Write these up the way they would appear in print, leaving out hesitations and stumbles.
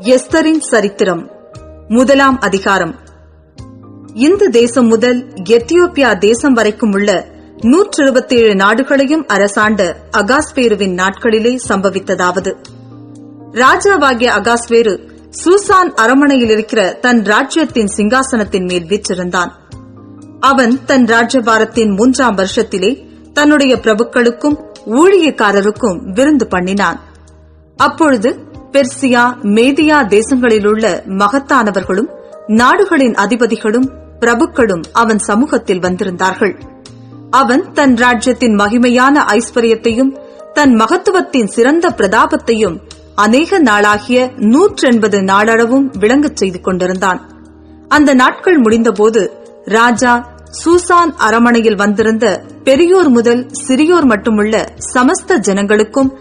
எஸ்தரின் சரித்திரம் முதலாம் அதிகாரம். இந்து தேசம் முதல் எத்தியோப்பியா தேசம் வரைக்கும் உள்ள 127 நாடுகளையும் அரசாண்ட அகாஸ்வேருவின் நாட்களிலே சம்பவித்ததாவது: ராஜாவாகிய அகாஸ்வேரு சூசான் அரமனையில் இருக்கிற தன் ராஜ்யத்தின் சிங்காசனத்தின் மேல் வீற்றிருந்தான். அவன் தன் ராஜ்யபாரத்தின் 3ஆம் வருஷத்திலே தன்னுடைய பிரபுக்களுக்கும் ஊழியக்காரருக்கும் விருந்து பண்ணினான். அப்பொழுது பெர்சியா, மேதியா தேசங்களிலுள்ள மகத்தானவர்களும் நாடுகளின் அதிபதிகளும் பிரபுக்களும் அவன் சமூகத்தில் வந்திருந்தார்கள். அவன் தன் ராஜ்யத்தின் மகிமையான ஐஸ்வர்யத்தையும் தன் மகத்துவத்தின் சிறந்த பிரதாபத்தையும் அநேக நாளாகிய 180 நாளளவும் விளங்கச் செய்து கொண்டிருந்தான். அந்த நாட்கள் முடிந்தபோது ராஜா சூசான் அரமனையில் வந்திருந்த பெரியோர் முதல் சிறியோர் மட்டுமுள்ள சமஸ்த ஜனங்களுக்கும்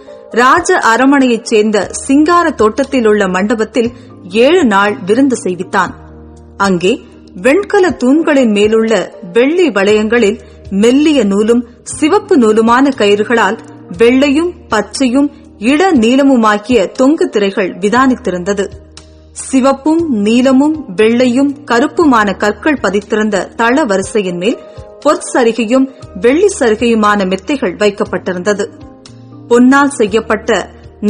ராஜ அரமனையைச் சேர்ந்த சிங்கார தோட்டத்தில் உள்ள மண்டபத்தில் 7 நாள் விருந்து செய்வித்தான். அங்கே வெண்கல தூண்களின் மேலுள்ள வெள்ளி வளையங்களில் மெல்லிய நூலும் சிவப்பு நூலுமான கயிறுகளால் வெள்ளையும் பச்சையும் இள நீளமுமாகிய தொங்கு திரைகள் விதானித்திருந்தது. சிவப்பும் நீலமும் வெள்ளையும் கருப்புமான கற்கள் பதித்திருந்த தள வரிசையின் மேல் பொற்சரிகையும் வெள்ளி சரிகையுமான மெத்தைகள் வைக்கப்பட்டிருந்தது. பொன்னால் செய்யப்பட்ட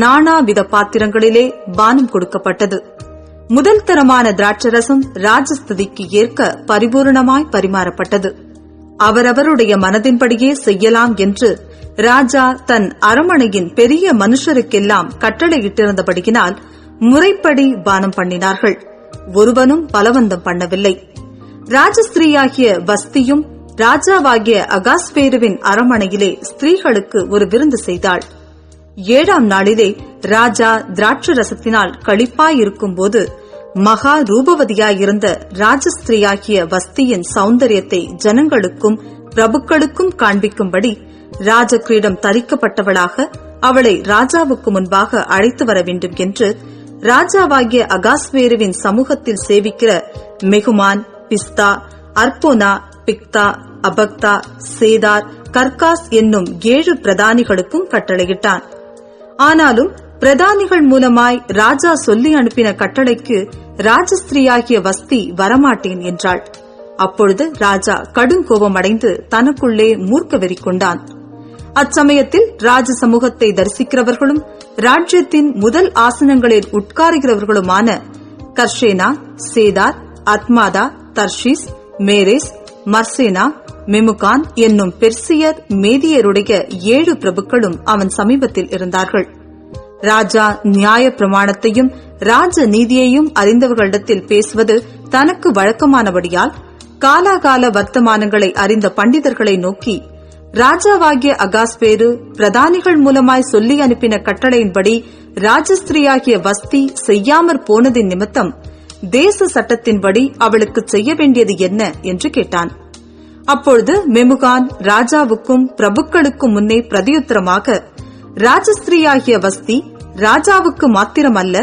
நானாவித பாத்திரங்களிலே பானம் கொடுக்கப்பட்டது. முதல் தரமான திராட்சரசம் ராஜஸ்துதிக்கு ஏற்க பரிபூர்ணமாய் பரிமாறப்பட்டது. அவரவருடைய மனதின்படியே செய்யலாம் என்று ராஜா தன் அரமனையின் பெரிய மனுஷருக்கெல்லாம் கட்டளையிட்டிருந்தபடியினால் முறைப்படி பானம் பண்ணினார்கள். ஒருவனும் பலவந்தம் பண்ணவில்லை. ராஜஸ்திரீயாகிய வஸ்தியும் ராஜாவாகிய அகாஸ்வேருவின் அரமனையிலே ஸ்திரீகளுக்கு ஒரு விருந்து செய்தாள். 7ஆம் நாளிலே ராஜா திராட்சரசத்தினால் களிப்பாயிருக்கும் போது மகா ரூபவதியாயிருந்த ராஜஸ்திரீயாகிய வஸ்தியின் சௌந்தரியத்தை ஜனங்களுக்கும் பிரபுக்களுக்கும் காண்பிக்கும்படி ராஜகிரீடம் தரிக்கப்பட்டவளாக அவளை ராஜாவுக்கு முன்பாக அழைத்து வர வேண்டும் என்று ராஜாவாகிய அகாஸ்வேருவின் சமூகத்தில் சேவிக்கிற மெகுமான், பிஸ்தா, அர்போனா, பிக்தா, அபக்தா, சேதார், கர்காஸ் என்னும் 7 பிரதானிகளுக்கும் கட்டளையிட்டான். ஆனாலும் பிரதானிகள் மூலமாய் ராஜா சொல்லி அனுப்பின கட்டளைக்கு ராஜஸ்திரீயாகிய வஸ்தி வரமாட்டேன் என்றாள். அப்பொழுது ராஜா கடுங்கோபமடைந்து தனக்குள்ளே மூர்க்க வெறி கொண்டான். அச்சமயத்தில் ராஜ சமூகத்தை தரிசிக்கிறவர்களும் ராஜ்யத்தின் முதல் ஆசனங்களில் உட்காருகிறவர்களுமான கர்ஷேனா, சேதார், அத்மாதா, தர்ஷீஸ், மேரேஸ், மர்சேனா, மெமுகான் என்னும் பெர்சியர், மேதியருடைய 7 பிரபுக்களும் அவன் சமீபத்தில் இருந்தார்கள். ராஜா நியாய பிரமாணத்தையும் ராஜ நீதியையும் அறிந்தவர்களிடத்தில் பேசுவது தனக்கு வழக்கமானபடியால் காலாகால வர்த்தமானங்களை அறிந்த பண்டிதர்களை நோக்கி, ராஜாவாகிய அகாஸ்வேரு பிரதானிகள் மூலமாய் சொல்லி அனுப்பின கட்டளையின்படி ராஜஸ்திரீயாகிய வஸ்தி செய்யாமற் போனதின் நிமித்தம் தேச சட்டத்தின்படி அவளுக்கு செய்ய வேண்டியது என்ன என்று கேட்டான். அப்பொழுது மெமுகான் ராஜாவுக்கும் பிரபுக்களுக்கும் முன்னே பிரதியுத்தரமாக, ராஜஸ்திரீயாகிய வஸ்தி ராஜாவுக்கு மாத்திரமல்ல,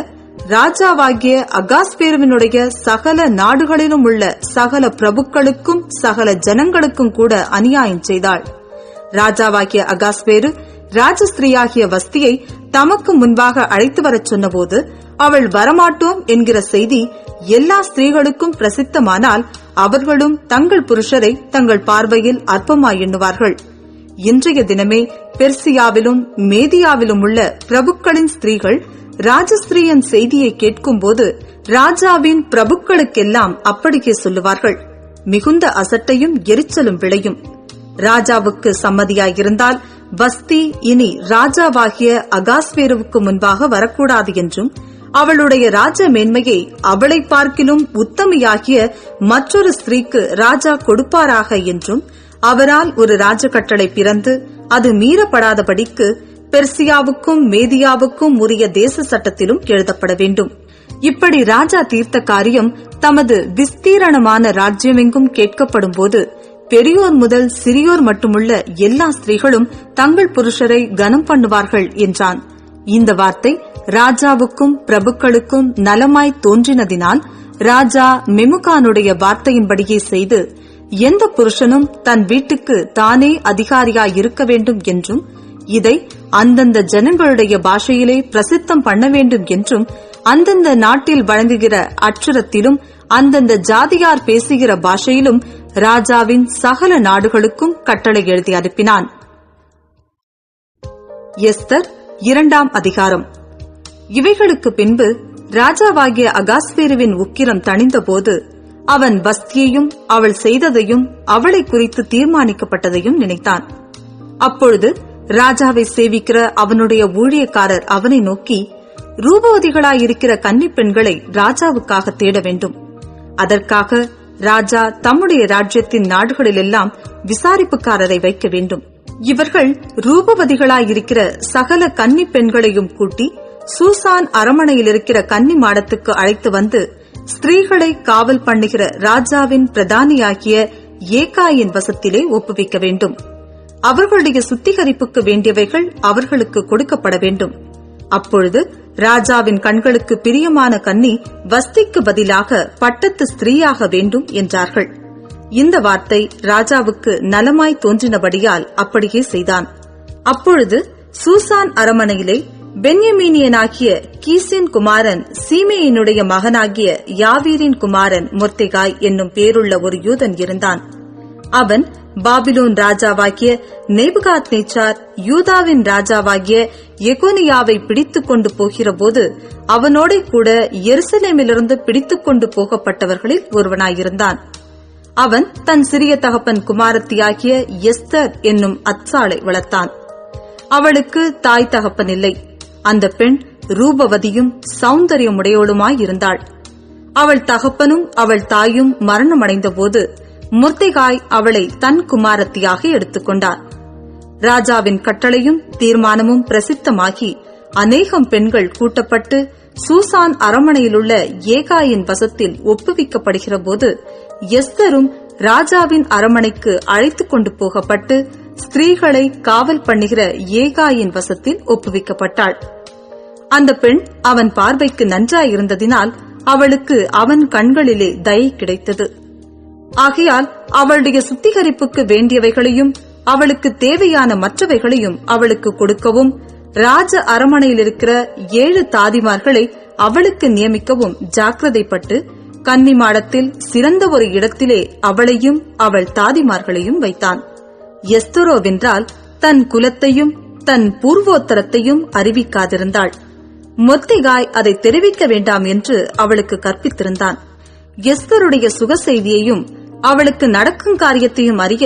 ராஜாவாகிய அகாஸ்வேருவினுடைய சகல நாடுகளிலும் உள்ள சகல பிரபுக்களுக்கும் சகல ஜனங்களுக்கும் கூட அநியாயம் செய்தாள். ராஜாவாகிய அகாஸ்வேரு ராஜஸ்திரீயாகிய வஸ்தியை தமக்கு முன்பாக அழைத்து வரச் சொன்னபோது அவள் வரமாட்டோம் என்கிற செய்தி எல்லா ஸ்திரீகளுக்கும் பிரசித்தமானால் அவர்களும் தங்கள் புருஷரை தங்கள் பார்வையில் அற்பமாய் எண்ணுவார்கள். இன்றைய தினமே பெர்சியாவிலும் மேதியாவிலும் உள்ள பிரபுக்களின் ஸ்திரீகள் ராஜஸ்திரீயின் செய்தியை கேட்கும்போது ராஜாவின் பிரபுக்களுக்கெல்லாம் அப்படியே சொல்லுவார்கள். மிகுந்த அசட்டையும் எரிச்சலும் விளையும். ராஜாவுக்கு சம்மதியாயிருந்தால் வஸ்தி இனி ராஜாவாகிய அகாஸ்வேருவுக்கு முன்பாக வரக்கூடாது என்றும் அவளுடைய ராஜ மேன்மையை அவளை பார்க்கிலும் உத்தமையாகிய மற்றொரு ஸ்திரீக்கு ராஜா கொடுப்பாராக என்றும் அவரால் ஒரு ராஜ கட்டளை பிறந்து அது மீறப்படாதபடிக்கு பெர்சியாவுக்கும் மேதியாவுக்கும் உரிய தேச சட்டத்திலும் எழுதப்பட வேண்டும். இப்படி ராஜா தீர்த்த காரியம் தமது விஸ்தீரணமான ராஜ்யமெங்கும் கேட்கப்படும் போது பெரியோர் முதல் சிறியோர் மட்டுமுள்ள எல்லா ஸ்திரீகளும் தங்கள் புருஷரை கனம் பண்ணுவார்கள் என்றான். இந்த வார்த்தை ராஜாவுக்கும் பிரபுக்களுக்கும் நலமாய் தோன்றினதினால் ராஜா மெமுகானுடைய வார்த்தையின்படியே செய்து, எந்த புருஷனும் தன் வீட்டுக்கு தானே அதிகாரியாய் இருக்க வேண்டும் என்றும் இதை அந்தந்த ஜனங்களுடைய பாஷையிலே பிரசித்தம் பண்ண வேண்டும் என்றும் அந்தந்த நாட்டில் வழங்குகிற அட்சரத்திலும் அந்தந்த ஜாதியார் பேசுகிற பாஷையிலும் ராஜாவின் சகல நாடுகளுக்கும் கட்டளை எழுதி அனுப்பினான். எஸ்தர் 2ஆம் அதிகாரம். இவைகளுக்கு பின்பு ராஜாவாகிய அகாஸ்வேருவின் உக்கிரம் தணிந்தபோது அவன் வஸ்தியையும் அவள் செய்ததையும் அவளை குறித்து தீர்மானிக்கப்பட்டதையும் நினைத்தான். அப்பொழுது ராஜாவை சேவிக்கிற அவனுடைய ஊழியக்காரர் அவனை நோக்கி, ரூபவதிகளாயிருக்கிற கன்னி பெண்களை ராஜாவுக்காக தேட வேண்டும். அதற்காக ராஜா தம்முடைய ராஜ்யத்தின் நாடுகளிலெல்லாம் விசாரிப்புக்காரரை வைக்க வேண்டும். இவர்கள் ரூபவதிகளாயிருக்கிற சகல கன்னி பெண்களையும் கூட்டி சூசான் அரமனையில் இருக்கிற கன்னி மாடத்துக்கு அழைத்து வந்து ஸ்திரீகளை காவல் பண்ணுகிற ராஜாவின் பிரதானியாகிய ஏகாயின் வசத்திலே ஒப்புவிக்க வேண்டும். அவர்களுடைய சுத்திகரிப்புக்கு வேண்டியவைகள் அவர்களுக்கு கொடுக்கப்பட வேண்டும். அப்பொழுது ராஜாவின் கண்களுக்கு பிரியமான கன்னி வஸ்திக்கு பதிலாக பட்டத்து ஸ்திரீயாக வேண்டும் என்றார்கள். இந்த வார்த்தை ராஜாவுக்கு நலமாய் தோன்றினபடியால் அப்படியே செய்தான். அப்பொழுது சூசான் அரமனையிலே பென்யமீனியனாகிய கீசின் குமாரன் சீமேயினுடைய மகனாகிய யாவீரின் குமாரன் மொர்தெகாய் என்னும் பேருள்ள ஒரு யூதன் இருந்தான். அவன் பாபிலோன் ராஜாவாகிய நேபுகாத்நேச்சார் யூதாவின் ராஜாவாகிய எகோனியாவை பிடித்துக் கொண்டு போகிறபோது அவனோட கூட எருசலேமிலிருந்து பிடித்துக் கொண்டு போகப்பட்டவர்களில் ஒருவனாயிருந்தான். அவன் தன் சிறிய தகப்பன் குமாரத்தியாகிய எஸ்தர் என்னும் அத்சாளை வளர்த்தான். அவளுக்கு தாய் தகப்பன் இல்லை. அந்த பெண் ரூபவதியும் சௌந்தரியமுடையவளுமாயிருந்தாள். அவள் தகப்பனும் அவள் தாயும் மரணமடைந்த போது மொர்தெகாய் அவளை தன் குமாரத்தியாக எடுத்துக்கொண்டார். ராஜாவின் கட்டளையும் தீர்மானமும் பிரசித்தமாகி அநேகம் பெண்கள் கூட்டப்பட்டு சூசான் அரமனையிலுள்ள ஏகாயின் வசத்தில் ஒப்புவிக்கப்படுகிற போது எஸ்தரும் ராஜாவின் அரமனைக்கு அழைத்துக் கொண்டு போகப்பட்டு ஸ்திரீகளை காவல் பண்ணுகிற ஏகாயின் வசத்தில் ஒப்புவிக்கப்பட்டாள். அந்த பெண் அவன் பார்வைக்கு நன்றாயிருந்ததினால் அவளுக்கு அவன் கண்களிலே தயை கிடைத்தது. ஆகையால் அவளுடைய சுத்திகரிப்புக்கு வேண்டியவைகளையும் அவளுக்கு தேவையான மற்றவைகளையும் அவளுக்கு கொடுக்கவும் ராஜ அரமனையில் இருக்கிற 7 தாதிமார்களை அவளுக்கு நியமிக்கவும் ஜாக்கிரதைப்பட்டு கன்னிமாடத்தில் சிறந்த ஒரு இடத்திலே அவளையும் அவள் தாதிமார்களையும் வைத்தான். எஸ்தரோவென்றால் தன் குலத்தையும் தன் பூர்வோத்தரத்தையும் அறிவிக்காதிருந்தாள். மொர்தெகாய் அதை தெரிவிக்க வேண்டாம் என்று அவளுக்கு கற்பித்திருந்தான். எஸ்தருடைய சுக செய்தியையும் அவளுக்கு நடக்கும் காரியத்தையும் அறிய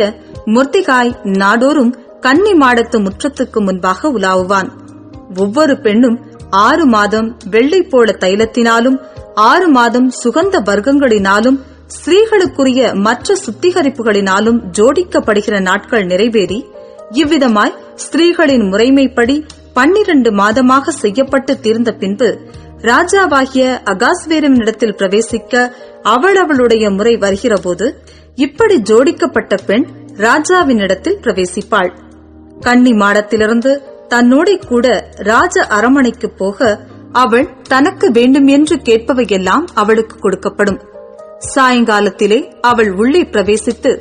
மொர்தெகாய் நாடோறும் கன்னி மாடத்து முற்றத்துக்கு முன்பாக உலாவுவான். ஒவ்வொரு பெண்ணும் 6 மாதம் வெள்ளை போல தைலத்தினாலும் 6 மாதம் சுகந்த வர்க்கங்களினாலும் ஸ்திரீகளுக்குரிய மற்ற சுத்திகரிப்புகளினாலும் ஜோடிக்கப்படுகிற நாட்கள் நிறைவேறி இவ்விதமாய் ஸ்திரீகளின் முறைமைப்படி 12 மாதமாக செய்யப்பட்டு தீர்ந்த பின்பு ராஜாவாகிய அகாஸ்வேருவினிடத்தில் பிரவேசிக்க அவளுடைய முறை வருகிறபோது இப்படி ஜோடிக்கப்பட்ட பெண் ராஜாவினிடத்தில் பிரவேசிப்பாள். கன்னி மாடத்திலிருந்து தன்னோட கூட ராஜ அரமனைக்கு போக அவள் தனக்கு வேண்டும் என்று கேட்பவையெல்லாம் அவளுக்கு கொடுக்கப்படும். சாயங்காலத்திலே அவள் உள்ளே பிரவேசித்து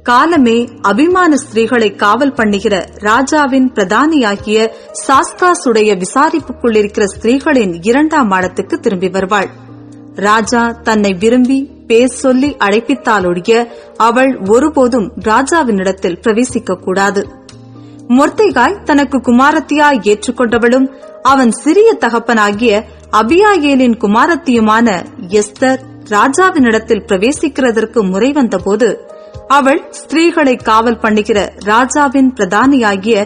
காலமே அபிமான ஸ்திரீகளை காவல் பண்ணுகிற ராஜாவின் பிரதானியாகிய சாஸ்காசுடைய விசாரிப்புக்குள்ளிருக்கிற ஸ்திரீகளின் 2ஆம் மாடத்துக்கு திரும்பி வருவாள். ராஜா தன்னை விரும்பி பேர் சொல்லி அழைப்பித்தாலொழிய அவள் ஒருபோதும் ராஜாவினிடத்தில் பிரவேசிக்க கூடாது. மொர்தெகாய் தனக்கு குமாரத்தியாய் ஏற்றுக்கொண்டவளும் அவன் சிறிய தகப்பனாகிய அபியாயேலின் குமாரத்தியுமான எஸ்தர் ராஜாவினிடத்தில் பிரவேசிக்கிறதற்கு முறை வந்தபோது அவள் ஸ்திரீகளை காவல் பண்ணுகிற ராஜாவின் பிரதானியாகிய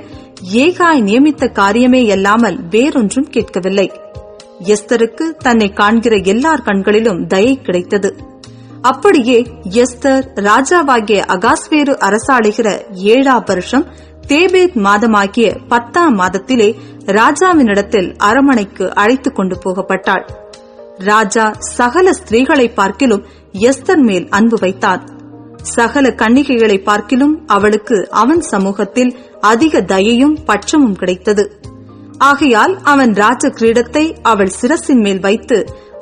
ஏகாய் நியமித்த காரியமே அல்லாமல் வேறொன்றும் கேட்கவில்லை. எஸ்தருக்கு தன்னை காண்கிற எல்லார் கண்களிலும் தயை கிடைத்தது. அப்படியே எஸ்தர் ராஜாவாகிய அகாஸ்வேரு அரசாளுகிற 7ஆம் வருஷம் தேபேத் மாதமாகிய 10ஆம் மாதத்திலே ராஜாவினிடத்தில் அரமனைக்கு அழைத்துக் கொண்டு போகப்பட்டாள். ராஜா சகல ஸ்திரீகளை பார்க்கிலும் எஸ்தர் மேல் அன்பு வைத்தான். சகல கன்னிகைகளை பார்க்கிலும் அவளுக்கு அவன் சமூகத்தில் அதிக தயையும் பட்சமும் கிடைத்தது. ஆகையால் அவன் ராஜ கிரீடத்தை அவள் சிரசின் மேல் வைத்து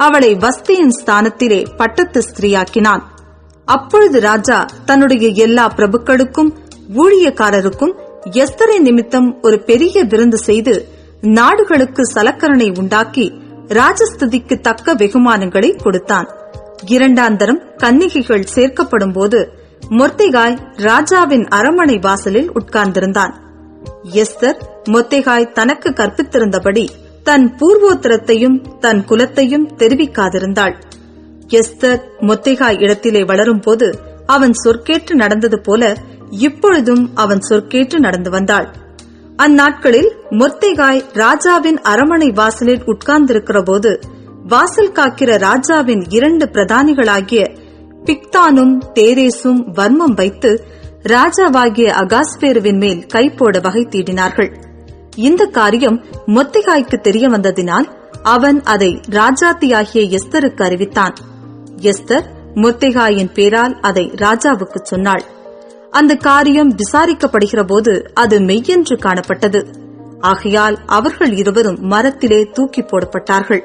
அவளை வஸ்தியின் ஸ்தானத்திலே பட்டத்து ஸ்திரீயாக்கினான். அப்பொழுது ராஜா தன்னுடைய எல்லா பிரபுக்களுக்கும் ஊழியக்காரருக்கும் எஸ்தரின் நிமித்தம் ஒரு பெரிய விருந்து செய்து நாடுகளுக்கு சலக்கரணை உண்டாக்கி ராஜஸ்துதிக்கு தக்க வெகுமானங்களை கொடுத்தான். இரண்டாந்தரம் கன்னிகைகள் சேர்க்கப்படும் போது மொர்தெகாய் ராஜாவின் அரமனை வாசலில் உட்கார்ந்திருந்தான். எஸ்தர் மொர்தெகாய் தனக்கு கற்பித்திருந்தபடி தன் பூர்வோத்தரத்தையும் தன் குலத்தையும் தெரிவிக்காதிருந்தாள். எஸ்தர் மொர்தெகாய் இடத்திலே வளரும் போது அவன் சொற்கேற்று நடந்தது போல இப்பொழுதும் அவன் சொற்கேற்று நடந்து வந்தாள். அந்நாட்களில் மொர்தெகாய் ராஜாவின் அரமனை வாசலில் உட்கார்ந்திருக்கிற போது வாசல் காக்கிற ராஜாவின் 2 பிரதானிகளாகிய பிக்தானும் தேரேசும் வர்மம் வைத்து ராஜாவாகிய அகாஸ்வேருவின் மேல் கை போட வகை தீடினார்கள். இந்த காரியம் மொர்தெகாய்க்கு தெரிய வந்ததினால் அவன் அதை ராஜாத்தியாகிய எஸ்தருக்கு அறிவித்தான். எஸ்தர் மொர்தெகாயின் பேரால் அதை ராஜாவுக்கு சொன்னாள். அந்த காரியம் விசாரிக்கப்படுகிற போது அது மெய்யென்று காணப்பட்டது. ஆகையால் அவர்கள் இருவரும் மரத்திலே தூக்கி போடப்பட்டார்கள்.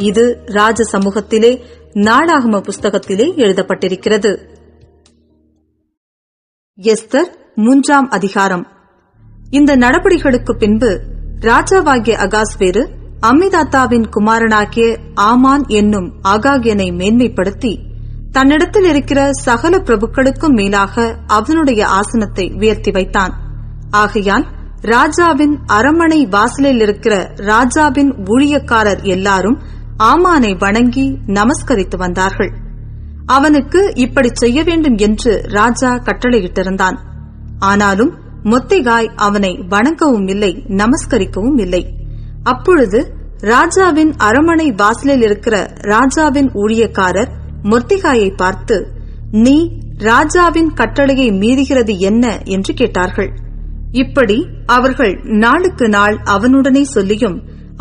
இது ராஜ சமூகத்திலே நாளாகம புஸ்தகத்திலே எழுதப்பட்டிருக்கிறது. எஸ்தர் 3ஆம் அதிகாரம். இந்த நடபடிகளுக்கு பின்பு ராஜாவாகிய அகாஸ்வேரு அம்மிதாத்தாவின் குமாரனாகிய ஆமான் என்னும் ஆகாகியனை மேன்மைப்படுத்தி தன்னிடத்தில் இருக்கிற சகல பிரபுக்களுக்கும் மேலாக அவனுடைய ஆசனத்தை உயர்த்தி வைத்தான். ஆகையால் ராஜாவின் அரமனை வாசலில் இருக்கிற ராஜாவின் ஊழியக்காரர் எல்லாரும் ஆமானை வணங்கி நமஸ்கரித்து வந்தார்கள். அவனுக்கு இப்படி செய்ய வேண்டும் என்று ராஜா கட்டளையிட்டிருந்தான். ஆனாலும் மொர்தெகாய் அவனை வணங்கவும் இல்லை, நமஸ்கரிக்கவும் இல்லை. அப்பொழுது ராஜாவின் அரமனை வாசலில் இருக்கிற ராஜாவின் ஊழியக்காரர் மொர்தெகாயை பார்த்து, நீ ராஜாவின் கட்டளையை மீறுகிறது என்ன என்று கேட்டார்கள். இப்படி அவர்கள் நாளுக்கு நாள் அவனுடனே சொல்லியும்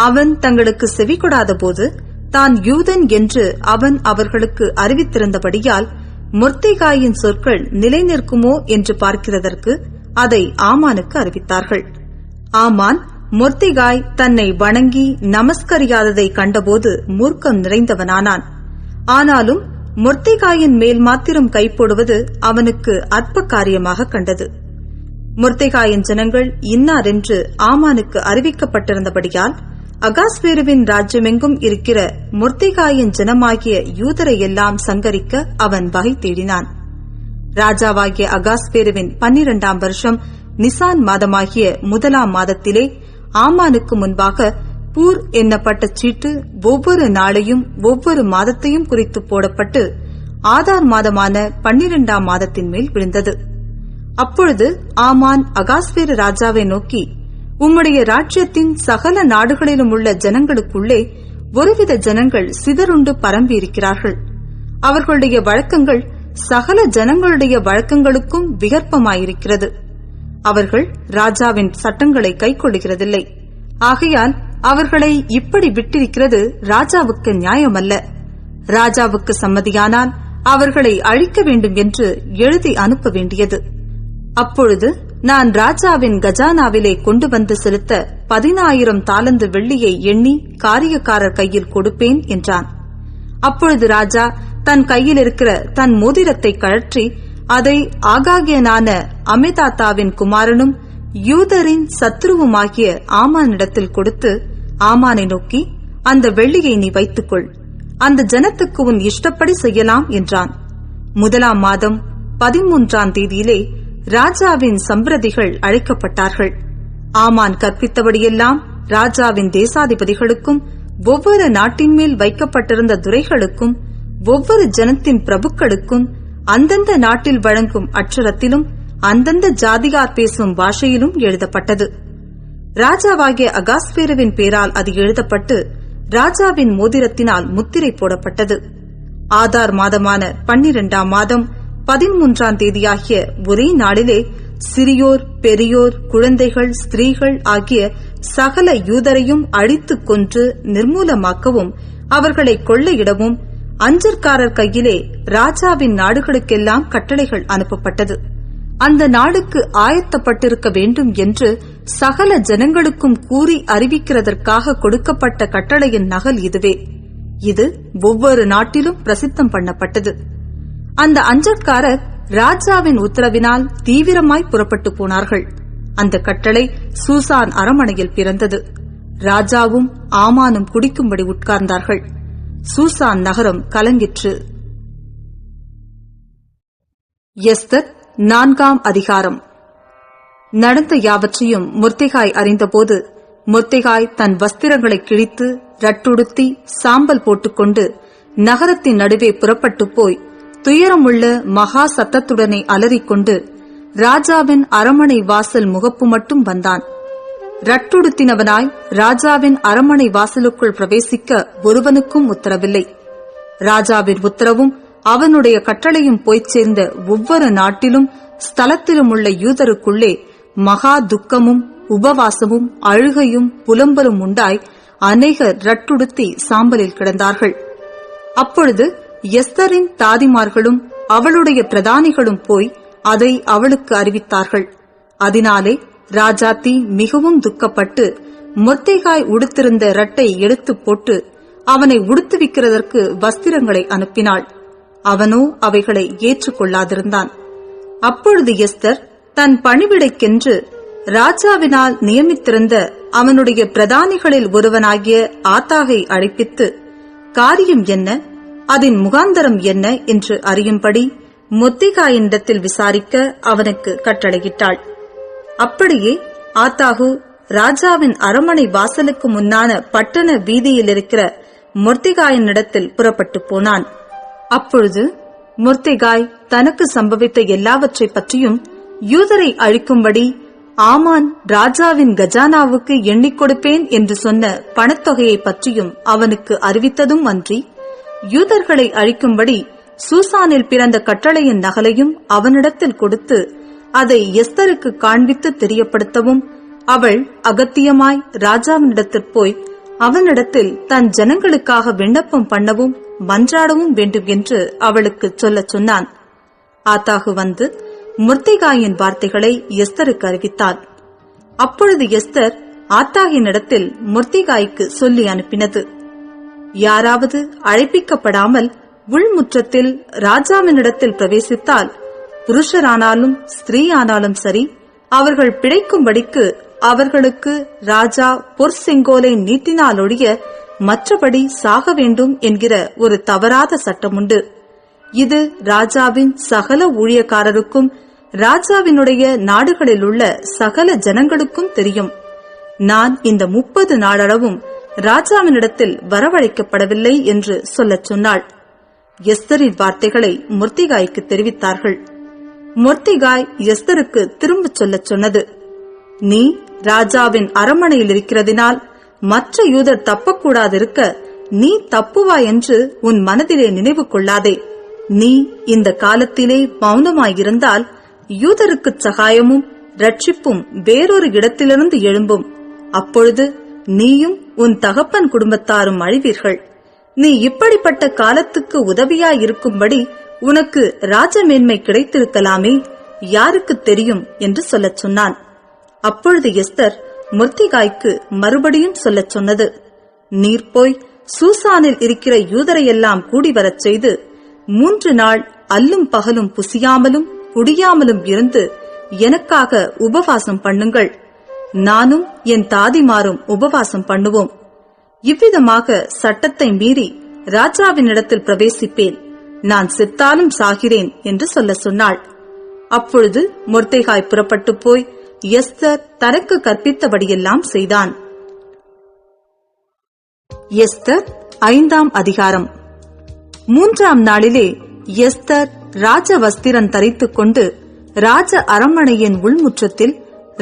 அவன் தங்களுக்கு செவி கொடாத போது தான் யூதன் என்று அவன் அவர்களுக்கு அறிவித்திருந்தபடியால் மொர்தெகாயின் சொற்கள் நிலை நிற்குமோ என்று பார்க்கிறதற்கு அதை ஆமானுக்கு அறிவித்தார்கள். ஆமான் மொர்தெகாய் தன்னை வணங்கி நமஸ்கரியாததை கண்டபோது மூர்க்கம் நிறைந்தவனானான். ஆனாலும் மொர்தெகாயின் மேல் மாத்திரம் கைப்போடுவது அவனுக்கு அற்ப காரியமாக கண்டது. மொர்தெகாயின் ஜனங்கள் இன்னாரென்று ஆமானுக்கு அறிவிக்கப்பட்டிருந்தபடியால் அகாஸ்வேருவின் ராஜ்யமெங்கும் இருக்கிற மொர்தெகாயின் ஜனமாகிய யூதரை எல்லாம் சங்கரிக்க அவன் வகை தேடினான். ராஜாவாகிய அகாஸ்வேருவின் 12ஆம் வருஷம் நிசான் மாதமாகிய 1ஆம் மாதத்திலே ஆமானுக்கு முன்பாக பூர் என்னப்பட்ட சீட்டு ஒவ்வொரு நாளையும் ஒவ்வொரு மாதத்தையும் குறித்து போடப்பட்டு ஆதார் மாதமான 12ஆம் மாதத்தின் மேல் விழுந்தது. அப்பொழுது ஆமான் அகாஸ்வேரு ராஜாவை நோக்கி, உம்முடைய ராஜ்யத்தின் சகல நாடுகளிலும் உள்ள ஜனங்களுக்குள்ளே ஒருவித ஜனங்கள் சிதறுண்டு பரம்பியிருக்கிறார்கள். அவர்களுடைய வழக்கங்கள் சகல ஜனங்களுடைய வழக்கங்களுக்கும் விகற்பமாயிருக்கிறது. அவர்கள் ராஜாவின் சட்டங்களை கைக்கொள்ளுகிறதில்லை. ஆகையால் அவர்களை இப்படி விட்டிருக்கிறது ராஜாவுக்கு நியாயமல்ல. ராஜாவுக்கு சம்மதியானால் அவர்களை அழிக்க வேண்டும் என்று எழுதி அனுப்ப வேண்டியது. அப்பொழுது நான் ராஜாவின் கஜானாவிலே கொண்டு வந்து செலுத்த 10,000 தாலந்து வெள்ளியை எண்ணி காரியக்காரர் கையில் கொடுப்பேன் என்றான். அப்பொழுது ராஜா தன் கையில் இருக்கிற தன் மோதிரத்தை கழற்றி அதை ஆகாகியனான அம்மிதாத்தாவின் குமாரனும் யூதரின் சத்ருவுமாகிய ஆமானிடத்தில் கொடுத்து ஆமானை நோக்கி, அந்த வெள்ளியை நீ வைத்துக்கொள், அந்த ஜனத்துக்கு உன் இஷ்டப்படி செய்யலாம் என்றான். 1ஆம் மாதம் 13ஆம் தேதியிலே ராஜாவின் சம்பிரதிகள் அழைக்கப்பட்டார்கள். ஆமான் கற்பித்தபடியெல்லாம் ராஜாவின் தேசாதிபதிகளுக்கும் ஒவ்வொரு நாட்டின் மேல் வைக்கப்பட்டிருந்த துரைகளுக்கும் ஒவ்வொரு ஜனத்தின் பிரபுக்களுக்கும் அந்தந்த நாட்டில் வழங்கும் அட்சரத்திலும் அந்தந்த ஜாதியார் பேசும் பாஷையிலும் எழுதப்பட்டது. ராஜாவாகிய அகாஸ்வேருவின் பேரால் அது எழுதப்பட்டு ராஜாவின் மோதிரத்தினால் முத்திரை போடப்பட்டது. ஆதார் மாதமான 12ஆம் மாதம் 13ஆம் தேதியாகிய ஒரே நாளிலே சிறியோர் பெரியோர் குழந்தைகள் ஸ்திரீகள் ஆகிய சகல யூதரையும் அழித்துக் கொன்று நிர்மூலமாக்கவும் அவர்களை கொள்ளையிடவும் அஞ்சற்காரர் கையிலே ராஜாவின் நாடுகளுக்கெல்லாம் கட்டளைகள் அனுப்பப்பட்டது. அந்த நாடுக்கு ஆயத்தப்பட்டிருக்க வேண்டும் என்று சகல ஜனங்களுக்கும் கூறி அறிவிக்கிறதற்காக கொடுக்கப்பட்ட கட்டளையின் நகல் இதுவே. இது ஒவ்வொரு நாட்டிலும் பிரசித்தம் பண்ணப்பட்டது. அந்த அஞ்சற்காரர் ராஜாவின் உத்தரவினால் தீவிரமாய் புறப்பட்டு போனார்கள். அந்த கட்டளை சூசான் அரமனையில் பிறந்தது. ராஜாவும் ஆமானும் குடிக்கும்படி உட்கார்ந்தார்கள். சூசான் நகரம் கலங்கிற்று. எஸ்தர் 4ஆம் அதிகாரம். நடந்த யாவற்றையும் மொர்தெகாய் அறிந்தபோது மொர்தெகாய் தன் வஸ்திரங்களை கிழித்து ரட்டுடுத்தி சாம்பல் போட்டுக்கொண்டு நகரத்தின் நடுவே புறப்பட்டு போய் துயரமுள்ள மகா சத்தத்துடனே அலறிக்கொண்டு ராஜாவின் அரமனை வாசல் முகப்பு மட்டும் வந்தான். ரட்டுடுத்தினவனாய் ராஜாவின் அரமனை வாசலுக்குள் பிரவேசிக்க ஒருவனுக்கும் உத்தரவில்லை. ராஜாவின் உத்தரவும் அவனுடைய கட்டளையும் போய்ச் சேர்ந்த ஒவ்வொரு நாட்டிலும் ஸ்தலத்திலும் உள்ள யூதருக்குள்ளே மகா துக்கமும் உபவாசமும் அழுகையும் புலம்பலும் உண்டாய் அநேகர் ரட்டுடுத்தி சாம்பலில் கிடந்தார்கள். அப்பொழுது எஸ்தரின் தாதிமார்களும் அவளுடைய பிரதானிகளும் போய் அதை அவளுக்கு அறிவித்தார்கள். அதனாலே ராஜாத்தி மிகவும் துக்கப்பட்டு மொர்தெகாய் உடுத்திருந்த ரட்டை எடுத்து போட்டு அவனை உடுத்துவிக்கிறதற்கு வஸ்திரங்களை அனுப்பினாள். அவனோ அவைகளை ஏற்றுக்கொள்ளாதிருந்தான். அப்பொழுது எஸ்தர் தன் பணிவிடைக்கென்று ராஜாவினால் நியமித்திருந்த அவனுடைய பிரதானிகளில் ஒருவனாகிய ஆத்தாகை அழைப்பித்து காரியம் என்ன, அதன் முகாந்தரம் என்ன என்று அறியும்படி மொர்தெகாயினிடத்தில் விசாரிக்க அவனுக்கு கட்டளையிட்டாள். அப்படியே ஆத்தாகு ராஜாவின் அரமனை வாசலுக்கு முன்னான பட்டண வீதியில் இருக்கிற மொர்தெகாயினிடத்தில் புறப்பட்டு போனான். அப்பொழுது மொர்தெகாய் தனக்கு சம்பவித்த எல்லாவற்றை பற்றியும் யூதரை அழிக்கும்படி ஆமான் ராஜாவின் கஜானாவுக்கு எண்ணிக் கொடுப்பேன் என்று சொன்ன பணத்தொகையை பற்றியும் அவனுக்கு அறிவித்ததும் அன்றி, யூதர்களை அழிக்கும்படி சூசானில் பிறந்த கட்டளையின் நகலையும் அவனிடத்தில் கொடுத்து அதை எஸ்தருக்கு காண்பித்து தெரியப்படுத்தவும், அவள் அகத்தியமாய் ராஜாவினிடத்தில் போய் அவனிடத்தில் தன் ஜனங்களுக்காக விண்ணப்பம் பண்ணவும் மன்றாடவும் வேண்டும் என்று அவளுக்கு சொல்லச் சொன்னான். ஆத்தாகு வந்து மொர்தெகாயின் வார்த்தைகளை எஸ்தருக்கு அறிவித்தாள். அப்பொழுது எஸ்தர் ஆத்தாகினிடத்தில் மொர்தெகாய்க்கு சொல்லி அனுப்பினது: யாராவது அழைப்பிக்கப்படாமல் உள்முற்றத்தில் ராஜாவினிடத்தில் பிரவேசித்தால், புருஷரானாலும் ஸ்திரீயானாலும் சரி, அவர்கள் பிழைக்கும்படிக்கு அவர்களுக்கு ராஜா பொற்செங்கோலை நீட்டினாலொழிய மற்றபடி சாக வேண்டும் என்கிற ஒரு தவறாத சட்டமுண்டு. இது ராஜாவின் சகல ஊழியக்காரருக்கும் ராஜாவினுடைய நாடுகளில் உள்ள சகல ஜனங்களுக்கும் தெரியும். நான் இந்த 30 நாளளவும் ராஜாவினிடத்தில் வரவழைக்கப்படவில்லை என்று சொல்லச் சொன்னாள். எஸ்தரின் வார்த்தைகளை மொர்தெகாய்க்கு தெரிவித்தார்கள். மொர்தெகாய் எஸ்தருக்கு திரும்பச் சொல்லச் சொன்னது: நீ ராஜாவின் அரமனையில் இருக்கிறதினால் மற்ற யூதர் தப்பக்கூடாதிருக்க நீ தப்புவாய் என்று உன் மனதிலே நினைவு கொள்ளாதே. நீ இந்த காலத்திலே மௌனமாயிருந்தால் யூதருக்கு சகாயமும் ரட்சிப்பும் வேறொரு இடத்திலிருந்து எழும்பும். அப்பொழுது நீயும் உன் தகப்பன் குடும்பத்தாரும் அழிவீர்கள். நீ இப்படிப்பட்ட காலத்துக்கு உதவியாயிருக்கும்படி உனக்கு ராஜமேன்மை கிடைத்திருக்கலாமே, யாருக்கு தெரியும் என்று சொல்லச் சொன்னான். அப்பொழுது எஸ்தர் மொர்தெகாய்க்கு மறுபடியும் சொல்லச் சொன்னது: நீர் போய் சூசானில் இருக்கிற யூதரையெல்லாம் கூடி வரச் செய்து 3 நாள் அல்லும் பகலும் புசியாமலும் குடியாமலும் இருந்து எனக்காக உபவாசம் பண்ணுங்கள். நானும் என் தாதிமாரும் உபவாசம் பண்ணுவோம். இவ்விதமாக சட்டத்தை மீறி ராஜாவினிடத்தில் பிரவேசிப்பேன். நான் செத்தாலும் சாகிறேன் என்று சொல்ல சொன்னாள். அப்பொழுது மொர்தெகாய் புறப்பட்டு போய் எஸ்தர் தனக்கு கற்பித்தபடியெல்லாம் செய்தான். எஸ்தர் 5ஆம் அதிகாரம். 3ஆம் நாளிலே எஸ்தர் ராஜ வஸ்திரம் தரித்துக் கொண்டு ராஜ அரண்மனையின் உள்முற்றத்தில்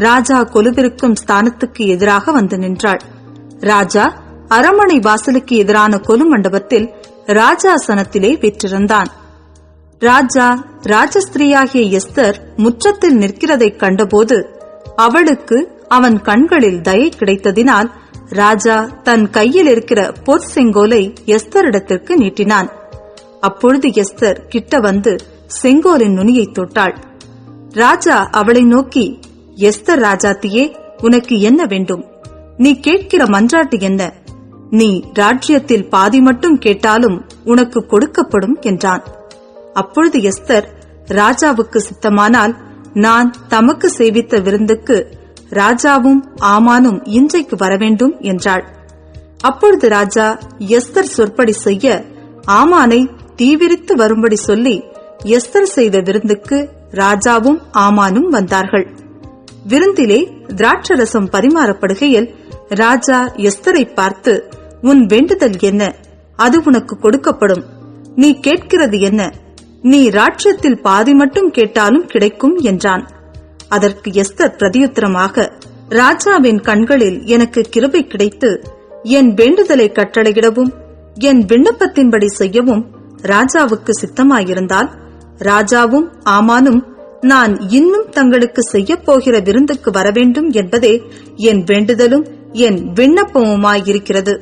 ராஜா கொலுவிருக்கும் ஸ்தானத்துக்கு எதிராக வந்து நின்றாள். ராஜா அரண்மனை வாசலுக்கு எதிரான கொலு மண்டபத்தில் ராஜாசனத்திலே வீற்றிருந்தான். ராஜா ராஜஸ்திரீயாகிய எஸ்தர் முற்றத்தில் நிற்கிறதைக் கண்டபோது அவளுக்கு அவன் கண்களில் தயை கிடைத்ததினால் ராஜா தன் கையில் இருக்கிற பொற்செங்கோலை எஸ்தரிடத்திற்கு நீட்டினான். அப்பொழுது எஸ்தர் கிட்ட வந்து செங்கோலின் நுனியை தொட்டாள். ராஜா அவளை நோக்கி, எஸ்தர் ராஜாத்தியே, உனக்கு என்ன வேண்டும்? நீ கேட்கிற மன்றாட்டு என்ன? நீ ராஜ்யத்தில் பாதி மட்டும் கேட்டாலும் உனக்கு கொடுக்கப்படும் என்றான். அப்பொழுது எஸ்தர், ராஜாவுக்கு சித்தமானால் நான் தமக்கு சேவித்த விருந்துக்கு ராஜாவும் ஆமானும் இன்றைக்கு வரவேண்டும் என்றாள். அப்பொழுது ராஜா எஸ்தர் சொற்படி செய்ய ஆமானை தீவிரித்து வரும்படி சொல்லி எஸ்தர் செய்த விருந்துக்கு ராஜாவும் ஆமானும் வந்தார்கள். விருந்திலே திராட்சரசம் பரிமாறப்படுகையில் ராஜா எஸ்தரை பார்த்து, உன் வேண்டுதல் என்ன? அது உனக்கு கொடுக்கப்படும். நீ கேட்கிறது என்ன? நீ ராட்சியத்தில் பாதி மட்டும் கேட்டாலும் கிடைக்கும் என்றான். அதற்கு எஸ்தர் பிரதியுத்தரமாக, ராஜாவின் கண்களில் எனக்கு கிருபை கிடைத்து என் வேண்டுதலை கட்டளையிடவும் என் விண்ணப்பத்தின்படி செய்யவும் ராஜாவுக்கு சித்தமாயிருந்தால் ராஜாவும் ஆமானும் நான் இன்னும் தங்களுக்கு செய்யப் போகிற விருந்துக்கு வரவேண்டும் என்பதே என் வேண்டுதலும் என் விண்ணப்பமுமாயிருக்கிறது.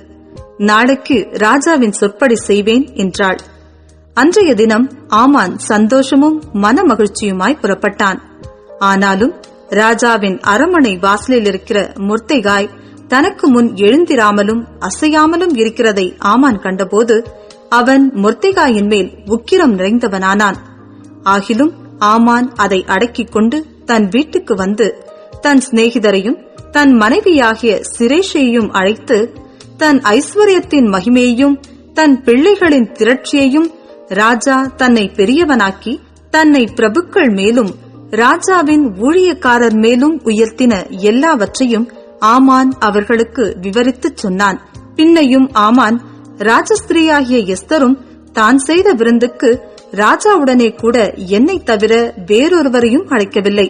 நாளைக்கு ராஜாவின் சொற்படி செய்வேன் என்றாள். அன்றைய தினம் ஆமான் சந்தோஷமும் மன மகிழ்ச்சியுமாய் புறப்பட்டான். ஆனாலும் ராஜாவின் அரண்மனை வாசலில் இருக்கிற மொர்தெகாய் தனக்கு முன் எழுந்திராமலும் அசையாமலும் இருக்கிறதை ஆமான் கண்டபோது அவன் மொர்தெகாயின் மேல் உக்கிரம் நிறைந்தவனானான். ஆகிலும் ஆமான் அதை அடக்கிக் கொண்டு தன் வீட்டுக்கு வந்து தன் சிநேகிதரையும் தன் மனைவியாகிய சிரேஷையும் அழைத்து தன் ஐஸ்வர்யத்தின் மகிமையையும் தன் பிள்ளைகளின் திரட்சியையும் ராஜா தன்னை பெரியவனாக்கி தன்னை பிரபுக்கள் மேலும் ராஜாவின் ஊழியக்காரர் மேலும் உயர்த்தின எல்லாவற்றையும் ஆமான் அவர்களுக்கு விவரித்துச் சொன்னான். பின்னையும் ஆமான், ராஜஸ்திரியாகிய எஸ்தரும் தான் செய்த விருந்துக்கு ராஜாவுடனே கூட என்னை தவிர வேறொருவரையும் அழைக்கவில்லை.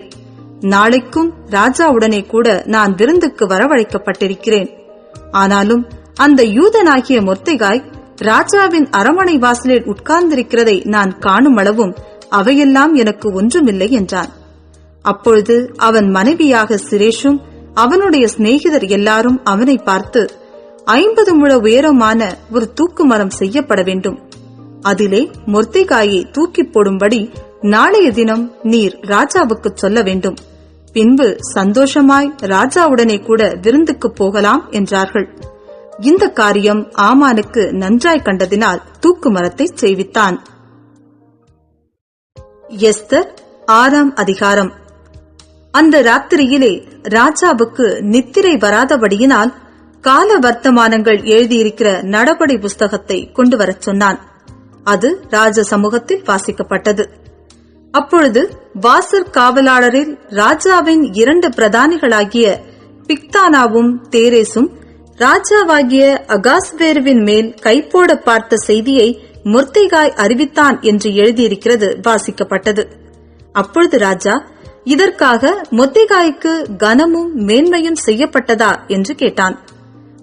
நாளைக்கும் ராஜாவுடனே கூட நான் விருந்துக்கு வரவழைக்கப்பட்டிருக்கிறேன். ஆனாலும் அந்த யூதனாகிய மொர்தெகாய் ராஜாவின் அரண்மனை வாசலில் உட்கார்ந்திருக்கிறதை நான் காணும் அளவும் அவையெல்லாம் எனக்கு ஒன்றுமில்லை என்றான். அப்பொழுது அவன் மனைவியாக சிரேஷும் அவனுடைய சிநேகிதர் எல்லாரும் அவனை பார்த்து, 50 முழ உயரமான ஒரு தூக்கு மரம் செய்யப்பட வேண்டும். அதிலே மொர்தெகாயை தூக்கி போடும்படி நாளைய தினம் நீர் ராஜாவுக்கு சொல்ல வேண்டும். பின்பு சந்தோஷமாய் ராஜாவுடனே கூட விருந்துக்கு போகலாம் என்றார்கள். இந்த காரியம் ஆமானுக்கு நன்றாய் கண்டதினால் தூக்கு மரத்தை செய்வித்தான். எஸ்தர் 6ஆம் அதிகாரம். அந்த ராத்திரியிலே ராஜாவுக்கு நித்திரை வராதபடியினால் கால வர்த்தமானங்கள் எழுதியிருக்கிற நடபடி புஸ்தகத்தை கொண்டு வரச் சொன்னான். அது ராஜ சமூகத்தில் வாசிக்கப்பட்டது. அப்பொழுது வாசற் காவலாளரில் ராஜாவின் 2 பிரதானிகளாகிய பிக்தானாவும் தேரேசும் ராஜாவாகிய அகாஸ்வேருவின் மேல் கைப்போட பார்த்த செய்தியை மொர்தெகாய் அறிவித்தான் என்று எழுதியிருக்கிறது வாசிக்கப்பட்டது. அப்பொழுது ராஜா, இதற்காக மொர்தெகாய்க்கு கனமும் மேன்மையும் செய்யப்பட்டதா என்று கேட்டான்.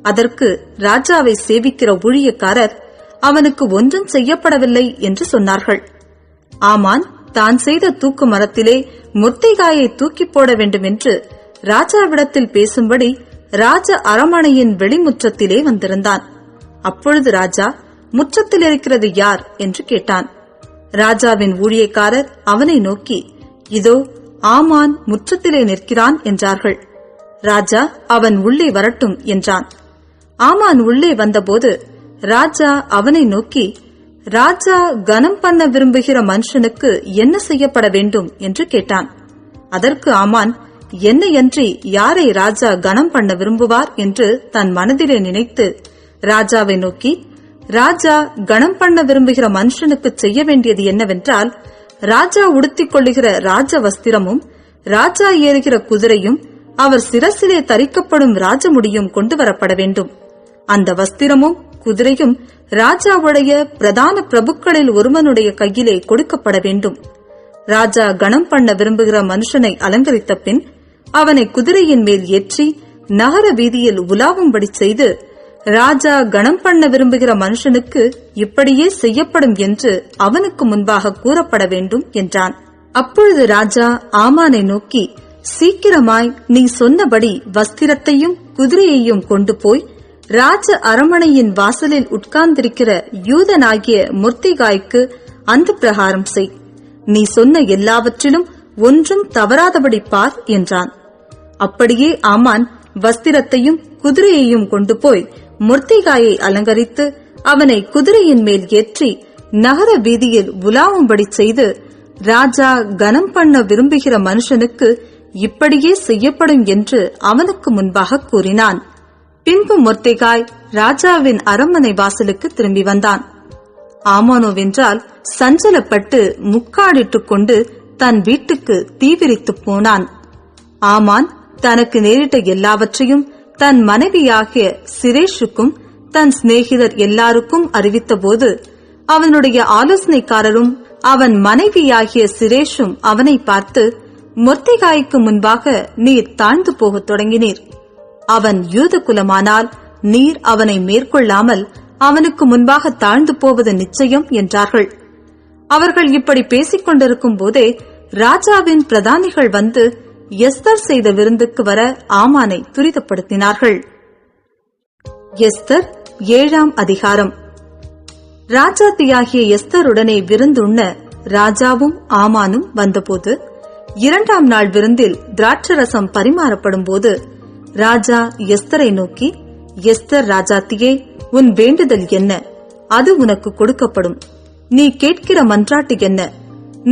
அதற்கு ராஜாவை சேவிக்கிற ஊழியக்காரர், அவனுக்கு ஒன்றும் செய்யப்படவில்லை என்று சொன்னார்கள். ஆமான் தான் செய்த தூக்கு மரத்திலே மொர்தெகாயை தூக்கி போட வேண்டும் என்று ராஜாவிடத்தில் பேசும்படி ராஜ அரண்மனையின் வெளிமுற்றத்திலே வந்திருந்தான். அப்பொழுது ராஜா, முற்றத்தில் இருக்கிறது யார் என்று கேட்டான். ராஜாவின் ஊழியக்காரர் அவனை நோக்கி, இதோ ஆமான் முற்றத்திலே நிற்கிறான் என்றார்கள். ராஜா, அவன் உள்ளே வரட்டும் என்றான். ஆமான் உள்ளே வந்தபோது ராஜா அவனை நோக்கி, ராஜா கனம் பண்ண விரும்புகிற மனுஷனுக்கு என்ன செய்யப்பட வேண்டும் என்று கேட்டான். அதற்கு ஆமான், என்னையன்றி யாரை ராஜா கனம் பண்ண விரும்புவார் என்று தன் மனதிலே நினைத்து ராஜாவை நோக்கி, ராஜா கனம் பண்ண விரும்புகிற மனுஷனுக்கு செய்ய வேண்டியது என்னவென்றால், ராஜா உடுத்திக் கொள்ளுகிற ராஜ வஸ்திரமும் ராஜா ஏறுகிற குதிரையும் அவர் சிரசிலே தரிக்கப்படும் ராஜமுடியும் கொண்டு வரப்பட வேண்டும். அந்த வஸ்திரமும் குதிரையும் ராஜாவுடைய பிரதான பிரபுக்களில் ஒருவனுடைய கையிலே கொடுக்கப்பட வேண்டும். ராஜா கனம் பண்ண விரும்புகிற மனுஷனை அலங்கரித்த பின் அவனை குதிரையின் மேல் ஏற்றி நகர வீதியில் உலாவும்படி செய்து, ராஜா கனம் பண்ண விரும்புகிற மனுஷனுக்கு இப்படியே செய்யப்படும் என்று அவனுக்கு முன்பாக கூறப்பட வேண்டும் என்றான். அப்பொழுது ராஜா ஆமானை நோக்கி, சீக்கிரமாய் நீ சொன்னபடி வஸ்திரத்தையும் குதிரையையும் கொண்டு போய் ராஜ அரண்மனையின் வாசலில் உட்கார்ந்திருக்கிற யூதனாகிய மொர்தெகாய்க்கு அந்த பிரகாரம் செய். நீ சொன்ன எல்லாவற்றிலும் ஒன்றும் தவறாதபடி பார் என்றான். அப்படியே ஆமான் வஸ்திரத்தையும் குதிரையையும் கொண்டு போய் மொர்தெகாயை அலங்கரித்து அவனை குதிரையின் மேல் ஏற்றி நகர வீதியில் உலாவும்படி செய்து, ராஜா கனம் பண்ண விரும்புகிற மனுஷனுக்கு இப்படியே செய்யப்படும் என்று அவனுக்கு முன்பாக கூறினான். பின்பு மொர்தெகாய் ராஜாவின் அரண்மனை வாசலுக்கு திரும்பி வந்தான். ஆமானோவென்றால் சஞ்சலப்பட்டு முக்காடிட்டுக் கொண்டு தன் வீட்டுக்கு தீவிரித்து போனான். ஆமான் தனக்கு நேரிட்ட எல்லாவற்றையும் தன் மனைவியாகிய சிரேஷுக்கும் தன் சிநேகிதர் எல்லாருக்கும் அறிவித்த போது அவனுடைய ஆலோசனைக்காரரும் அவன் மனைவியாகிய சிரேஷும் அவனை பார்த்து, மொர்தெகாய்க்கு முன்பாக நீர் தாழ்ந்து போகத் தொடங்கினீர். அவன் யூத குலமானால் நீர் அவனை மேற்கொள்ளாமல் அவனுக்கு முன்பாக தாழ்ந்து போவது நிச்சயம் என்றார்கள். அவர்கள் இப்படி பேசிக் கொண்டிருக்கும் போதே ராஜாவின் பிரதானிகள் வந்து எஸ்தர் செய்த விருந்துக்கு வர ஆமானை துரிதப்படுத்தினார்கள். எஸ்தர் 7ஆம் அதிகாரம். ராஜாத்தியாகிய எஸ்தருடனே விருந்துண்ண ராஜாவும் ஆமானும் வந்தபோது 2ஆம் நாள் விருந்தில் திராட்சரசம் பரிமாறப்படும் போது ராஜா எஸ்தரை நோக்கி, எஸ்தர் ராஜாத்தியே, உன் வேண்டுதல் என்ன? அது உனக்கு கொடுக்கப்படும். நீ கேட்கிற மன்றாட்டு என்ன?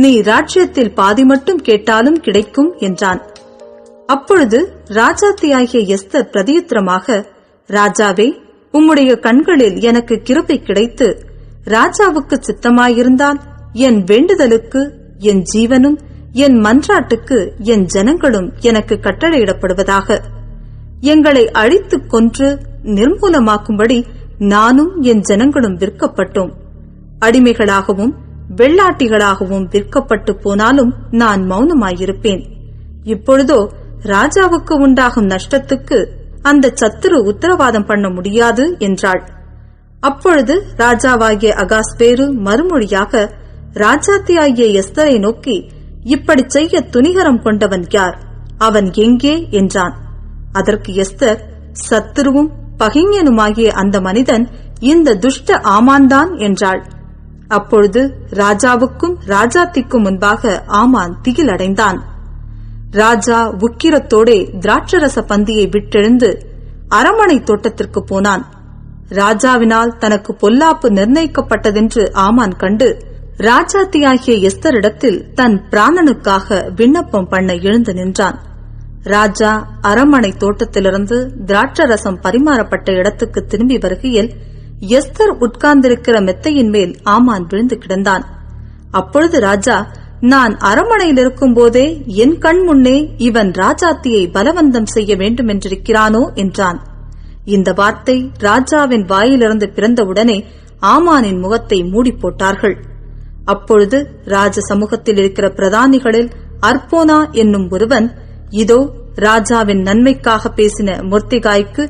நீ ராஜ்யத்தில் பாதி மட்டும் கேட்டாலும் கிடைக்கும் என்றான். அப்பொழுது ராஜாத்தியாகிய எஸ்தர் பிரதியுத்தரமாக, ராஜாவே, உம்முடைய கண்களில் எனக்கு கிருபை கிடைத்து ராஜாவுக்கு சித்தமாயிருந்தால் என் வேண்டுதலுக்கு என் ஜீவனும் என் மன்றாட்டுக்கு என் ஜனங்களும் எனக்கு கட்டளையிடப்படுவதாக. எங்களை அழித்துக் கொன்று நிர்மூலமாக்கும்படி நானும் என் ஜனங்களும் விற்கப்பட்டோம். அடிமைகளாகவும் வெள்ளாட்டிகளாகவும் விற்கப்பட்டு போனாலும் நான் மௌனமாயிருப்பேன். இப்பொழுதோ ராஜாவுக்கு உண்டாகும் நஷ்டத்துக்கு அந்த சத்துரு உத்தரவாதம் பண்ண முடியாது என்றாள். அப்பொழுது ராஜாவாகிய அகாஸ்வேரு மறுமொழியாக ராஜாத்தியாகிய எஸ்தரை நோக்கி, இப்படி செய்ய துணிகரம் கொண்டவன் யார்? அவன் எங்கே என்றான். அதற்கு எஸ்தர், சத்துருவும் பகைஞனுமாகிய அந்த மனிதன் இந்த துஷ்ட ஆமான்தான் என்றாள். அப்பொழுது ராஜாவுக்கும் ராஜாத்திக்கும் முன்பாக ஆமான் திகிலடைந்தான். ராஜா உக்கிரத்தோடே திராட்சரச பந்தியை விட்டெழுந்து அரண்மனை தோட்டத்திற்கு போனான். ராஜாவினால் தனக்கு பொல்லாப்பு நிர்ணயிக்கப்பட்டதென்று ஆமான் கண்டு ராஜாத்தியாகிய எஸ்தரிடத்தில் தன் பிராணனுக்காக விண்ணப்பம் பண்ண எழுந்து நின்றான். ராஜா அரண்மனை தோட்டத்திலிருந்து திராட்சரசம் பரிமாறப்பட்ட இடத்துக்கு திரும்பி வருகையில் எஸ்தர் உட்கார்ந்திருக்கிற மெத்தையின் மேல் ஆமான் விழுந்து கிடந்தான். அப்பொழுது ராஜா, நான் அரண்மனையில் இருக்கும் போதே என் கண் முன்னே இவன் ராஜாத்தியை பலவந்தம் செய்ய வேண்டும் என்றிருக்கிறானோ என்றான். இந்த வார்த்தை ராஜாவின் வாயிலிருந்து பிறந்தவுடனே ஆமானின் முகத்தை மூடி போட்டார்கள். அப்பொழுது ராஜ சமூகத்தில் இருக்கிற பிரதானிகளில் அர்போனா என்னும் ஒருவன், இதோ ராஜாவின் நன்மைக்காக பேசின மொர்தெகாய்க்கு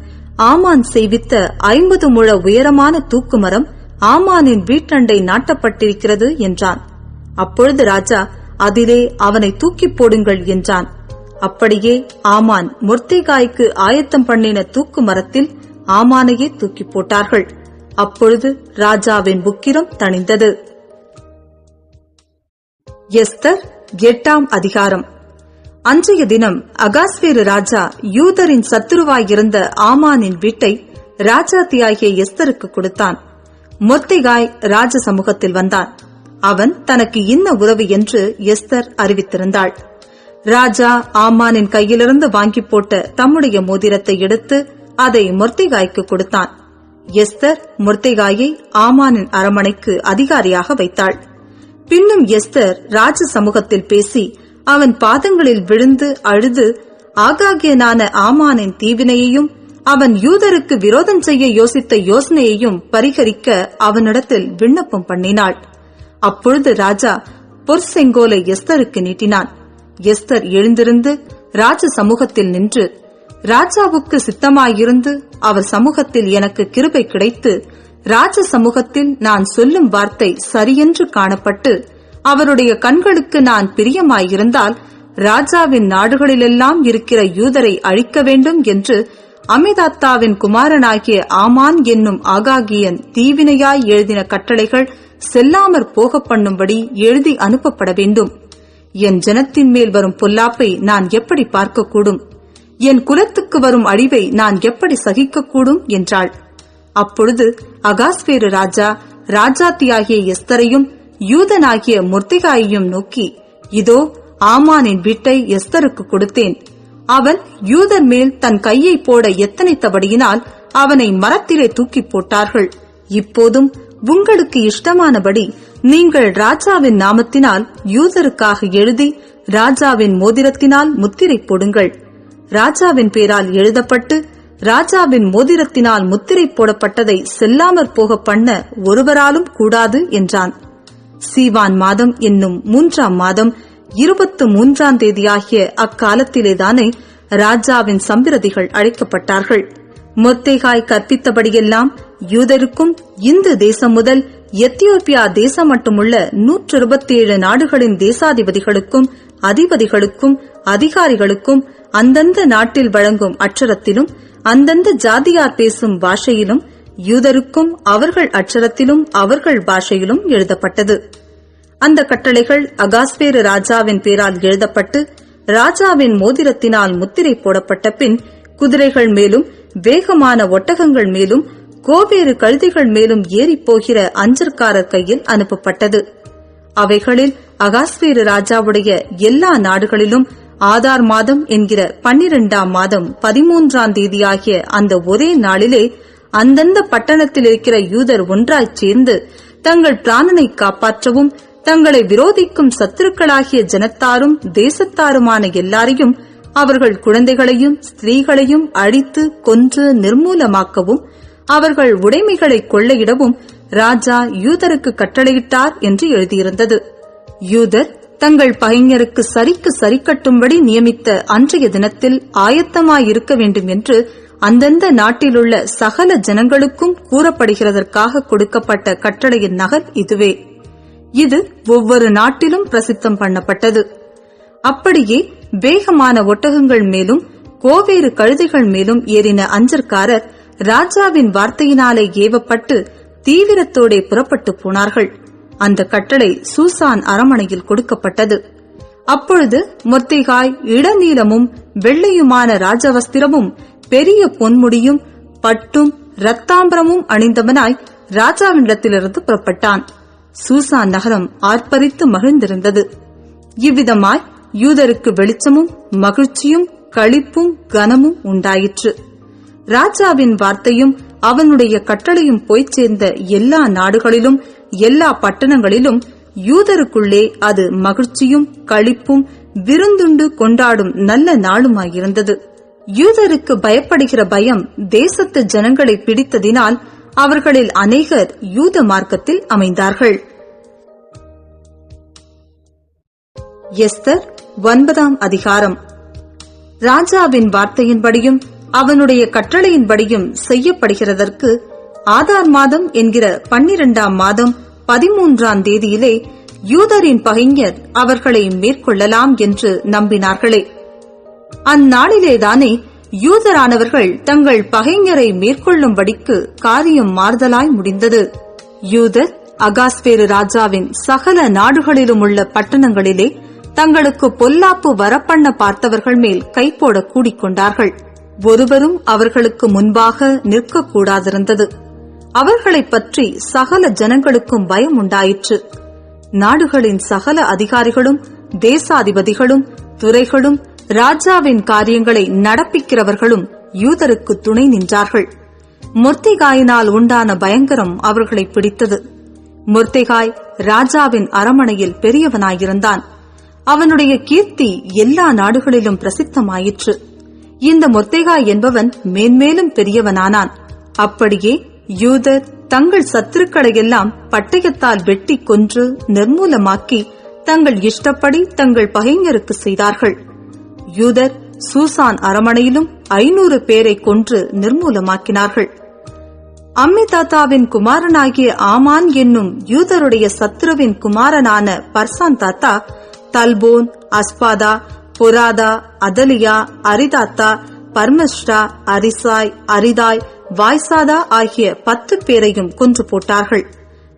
ஆமான் செய்வித்த 50 முழ உயரமான தூக்குமரம் ஆமானின் வீட்டண்டை நாட்டப்பட்டிருக்கிறது என்றான். அப்பொழுது ராஜா, அதிலே அவனை தூக்கி போடுங்கள் என்றான். அப்படியே ஆமான் மொர்தெகாய்க்கு ஆயத்தம் பண்ணின தூக்கு மரத்தில் ஆமானையே தூக்கி போட்டார்கள். அப்பொழுது ராஜாவின் உக்கிரம் தணிந்தது. எஸ்தர் 8ஆம் அதிகாரம். அன்றைய தினம் அகாஸ்வேரு ராஜா யூதரின் சத்துருவாயிருந்த ஆமானின் வீட்டை ராஜாத்தியாகிய எஸ்தருக்கு கொடுத்தான். மொர்தெகாய் ராஜ சமூகத்தில் வந்தான். அவன் தனக்கு இன்ன உதவி என்று எஸ்தர் அறிவித்திருந்தாள். ராஜா ஆமானின் கையிலிருந்து வாங்கி போட்ட தம்முடைய மோதிரத்தை எடுத்து அதை மொர்தெகாய்க்கு கொடுத்தான். எஸ்தர் மொர்தெகாயை ஆமானின் அரண்மனைக்கு அதிகாரியாக வைத்தாள். பின்னும் எஸ்தர் ராஜ சமூகத்தில் பேசி அவன் பாதங்களில் விழுந்து அழுது ஆகாகியனான ஆமானின் தீவினையையும் அவன் யூதருக்கு விரோதம் செய்ய யோசித்த யோசனையையும் பரிகரிக்க அவனிடத்தில் விண்ணப்பம் பண்ணினாள். அப்பொழுது ராஜா பொற்செங்கோலை எஸ்தருக்கு நீட்டினான். எஸ்தர் எழுந்திருந்து ராஜ சமூகத்தில் நின்று, ராஜாவுக்கு சித்தமாயிருந்து அவர் சமூகத்தில் எனக்கு கிருபை கிடைத்து ராஜ சமூகத்தில் நான் சொல்லும் வார்த்தை சரியென்று காணப்பட்டு அவருடைய கண்களுக்கு நான் பிரியமாயிருந்தால் ராஜாவின் நாடுகளிலெல்லாம் இருக்கிற யூதரை அழிக்க வேண்டும் என்று அமிதாத்தாவின் குமாரனாகிய ஆமான் என்னும் ஆகாகியன் தீவினையாய் எழுதின கட்டளைகள் செல்லாமற் போக பண்ணும்படி எழுதி அனுப்பப்பட வேண்டும். என் ஜனத்தின் மேல் வரும் பொல்லாப்பை நான் எப்படி பார்க்கக்கூடும்? என் குலத்துக்கு வரும் அழிவை நான் எப்படி சகிக்கக்கூடும் என்றாள். அப்பொழுது அகாஸ்வேரு ராஜா ராஜாத்தியாகிய எஸ்தரையும் யூதனாகிய மொர்தெகாயையும் நோக்கி, இதோ ஆமானின் வீட்டை எஸ்தருக்கு கொடுத்தேன். அவன் யூதர் மேல் தன் கையை போட எத்தனைத்தபடியினால் அவனை மரத்திலே தூக்கி போட்டார்கள். இப்போதும் உங்களுக்கு இஷ்டமானபடி நீங்கள் ராஜாவின் நாமத்தினால் யூதருக்காக எழுதி ராஜாவின் மோதிரத்தினால் முத்திரை போடுங்கள். ராஜாவின் பேரால் எழுதப்பட்டு ராஜாவின் மோதிரத்தினால் முத்திரை போடப்பட்டதை செல்லாமற் போக பண்ண ஒருவராலும் கூடாது என்றான். சீவான் மாதம் என்னும் 3ஆம் மாதம் 23ஆம் தேதியாகிய அக்காலத்திலேதானே ராஜாவின் சம்பிரதிகள் அழைக்கப்பட்டார்கள். மொர்தெகாய் கற்பித்தபடியெல்லாம் யூதருக்கும் இந்து தேசம் முதல் எத்தியோப்பியா தேசம் மட்டுமுள்ள 127 நாடுகளின் தேசாதிபதிகளுக்கும் அதிபதிகளுக்கும் அதிகாரிகளுக்கும் அந்தந்த நாட்டில் வழங்கும் அட்சரத்திலும் அந்தந்த ஜாதியார் பேசும் பாஷையிலும் யூதருக்கும் அவர்கள் அட்சரத்திலும் அவர்கள் பாஷையிலும் எழுதப்பட்டது. அந்த கட்டளைகள் அகாஸ்வேரு ராஜாவின் பேரால் எழுதப்பட்டு ராஜாவின் மோதிரத்தினால் முத்திரை போடப்பட்ட பின் குதிரைகள் மேலும் வேகமான ஒட்டகங்கள் மேலும் கோவேறு கழுதைகள் மேலும் ஏறிப்போகிற அஞ்சற்காரர் கையில் அனுப்பப்பட்டது. அவைகளில் அகாஸ்வேரு ராஜாவுடைய எல்லா நாடுகளிலும் ஆதார் மாதம் என்கிற 12ஆம் மாதம் 13ஆம் தேதியாகிய அந்த ஒரே நாளிலே அந்தந்த பட்டணத்தில் இருக்கிற யூதர் ஒன்றாய்ச் சேர்ந்து தங்கள் பிராணனை காப்பாற்றவும் தங்களை விரோதிக்கும் சத்துருக்களாகிய ஜனத்தாரும் தேசத்தாருமான எல்லாரையும் அவர்கள் குழந்தைகளையும் ஸ்திரீகளையும் அழித்து கொன்று நிர்மூலமாக்கவும் அவர்கள் உடைமைகளை கொள்ளையிடவும் ராஜா யூதருக்கு கட்டளையிட்டார் என்று எழுதியிருந்தது. யூதர் தங்கள் பகைஞருக்கு சரிக்கு சரிக்கட்டும்படி நியமித்த அன்றைய தினத்தில் ஆயத்தமாயிருக்க வேண்டும் என்று அந்தந்த நாட்டிலுள்ள சகல ஜனங்களுக்கும் கூறப்படுகிறதற்காக கொடுக்கப்பட்ட கட்டளையின் நகல் இதுவே. இது ஒவ்வொரு நாட்டிலும் பிரசித்தம் பண்ணப்பட்டது. அப்படியே வேகமான ஒட்டகங்கள் மேலும் கோவேறு கழுதைகள் மேலும் ஏறின அஞ்சற்காரர் ராஜாவின் வார்த்தையினாலே ஏவப்பட்டு தீவிரத்தோடே புறப்பட்டு போனார்கள். அந்த கட்டளை சூசான் அரமனையில் கொடுக்கப்பட்டது. அப்பொழுது மொர்தெகாய் இளநீலமும் வெள்ளையுமான ராஜவஸ்திரமும் பெரிய பொன்முடியும் பட்டும் இரத்தாம்பரமும் அணிந்தவனாய் ராஜாவினிடத்திலிருந்து புறப்பட்டான். சூசான் நகரம் ஆர்ப்பரித்து மகிழ்ந்திருந்தது. இவ்விதமாய் யூதருக்கு வெளிச்சமும் மகிழ்ச்சியும் களிப்பும் கனமும் உண்டாயிற்று. ராஜாவின் வார்த்தையும் அவனுடைய கட்டளையும் போய்ச் சேர்ந்த எல்லா நாடுகளிலும் எல்லா பட்டணங்களிலும் யூதருக்குள்ளே அது மகிழ்ச்சியும் களிப்பும் விருந்துண்டு கொண்டாடும் நல்ல நாளுமாயிருந்தது. யூதருக்கு பயப்படுகிற பயம் தேசத்து ஜனங்களை பிடித்ததினால் அவர்களில் அநேகர் யூத மார்க்கத்தில் அமைந்தார்கள். எஸ்தர் 9ஆம் அதிகாரம். ராஜாவின் வார்த்தையின்படியும் அவனுடைய கட்டளையின்படியும் செய்யப்படுகிறதற்கு ஆதார் மாதம் என்கிற 12ஆம் மாதம் 13ஆம் தேதியிலே யூதரின் பகைஞர் அவர்களை மேற்கொள்ளலாம் என்று நம்பினார்களே. அந்நாளிலேதானே யூதரானவர்கள் தங்கள் பகைஞரை மேற்கொள்ளும்படிக்கு காரியம் மாறுதலாய் முடிந்தது. யூதர் அகாஸ்வேரு ராஜாவின் சகல நாடுகளிலும் உள்ள பட்டணங்களிலே தங்களுக்கு பொல்லாப்பு வரப்பண்ண பார்த்தவர்கள் மேல் கைப்போட கூடிக்கொண்டார்கள். ஒருவரும் அவர்களுக்கு முன்பாக நிற்கக்கூடாதிருந்தது. அவர்களைப் பற்றி சகல ஜனங்களுக்கும் பயம் உண்டாயிற்று. நாடுகளின் சகல அதிகாரிகளும் தேசாதிபதிகளும் துரைகளும் ராஜாவின் காரியங்களை நடப்பிக்கிறவர்களும் யூதருக்கு துணை நின்றார்கள். மொர்தெகாயினால் உண்டான பயங்கரம் அவர்களை பிடித்தது. மொர்தெகாய் ராஜாவின் அரமனையில் பெரியவனாயிருந்தான். அவனுடைய கீர்த்தி எல்லா நாடுகளிலும் பிரசித்தமாயிற்று. இந்த மொர்தெகாய் என்பவன் மேன்மேலும் பெரியவனானான். அப்படியே யூதர் தங்கள் சத்துருக்களையெல்லாம் பட்டயத்தால் வெட்டி கொன்று நிர்மூலமாக்கி தங்கள் இஷ்டப்படி தங்கள் பகைஞருக்கு செய்தார்கள். யூதர் சூசான் அரமனையிலும் 500 பேரை கொன்று நிர்மூலமாக்கினார்கள். அம்மிதாத்தாவின் குமாரனாகிய ஆமான் என்னும் யூதருடைய சத்ருவின் குமாரனான பர்சான் தாத்தா தல்போன், அஸ்பாதா, பொராதா, அதலியா, அரிதாத்தா, பர்மஸ்டா, அரிசாய், அரிதாய், வாய்சாதா ஆகிய 10 பேரையும் கொன்று போட்டார்கள்.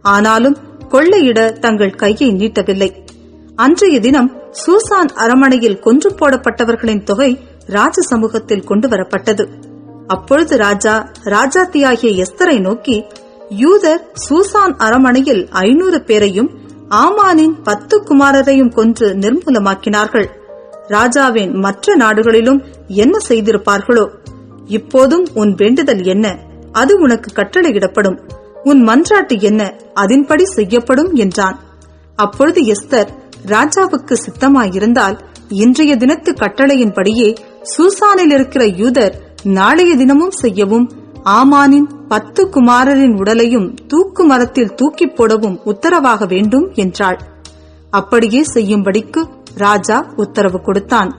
ஆனாலும் கொள்ளையிட தங்கள் கையை நீட்டவில்லை. அன்றைய தினம் சூசான் அரமனையில் கொன்று போடப்பட்டவர்களின் தொகை ராஜ சமூகத்தில் கொண்டு வரப்பட்டது. அப்பொழுது ராஜா ராஜாத்தியாகிய எஸ்தரை நோக்கி, யூதர் சூசான் அரமனையில் 500 பேரையும் ஆமானின் 10 குமாரரையும் கொன்று நிர்மூலமாக்கினார்கள். ராஜாவின் மற்ற நாடுகளிலும் என்ன செய்திருப்பார்களோ. இப்போதும் உன் வேண்டுதல் என்ன, அது உனக்கு கட்டளையிடப்படும். உன் மன்றாட்டு என்ன, அதன்படி செய்யப்படும் என்றான். அப்பொழுது எஸ்தர், ராஜாவுக்கு சித்தமாயிருந்தால் இன்றைய தினத்து கட்டளையின்படியே சூசானில் இருக்கிற யூதர் நாளைய தினமும் செய்யவும், ஆமானின் 10 குமாரரின் உடலையும் தூக்கு மரத்தில் தூக்கி போடவும் உத்தரவாக வேண்டும் என்றாள். அப்படியே செய்யும்படிக்கு ராஜா உத்தரவு கொடுத்தான்.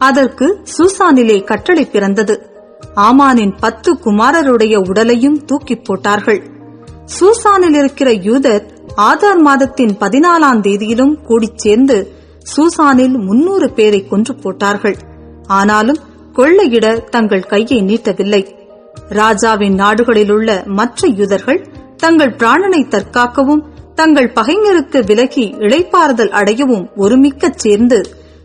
அதற்கு சூசானிலே கட்டளை பிறந்தது. ஆமானின் 10 குமாரருடைய உடலையும் தூக்கி போட்டார்கள். சூசானில் இருக்கிற யூதர் ஆதார் மாதத்தின் 14ஆம் தேதியிலும் கூடிச் சேர்ந்து சூசானில் 300 பேரை கொன்று போட்டார்கள். ஆனாலும் கொள்ளையிட தங்கள் கையை நீட்டவில்லை. ராஜாவின் நாடுகளிலுள்ள மற்ற யூதர்கள் தங்கள் பிராணனை தற்காக்கவும் தங்கள் பகைஞருக்கு விலகி இளைப்பாறுதல் அடையவும் ஒருமிக்கச் சேர்ந்து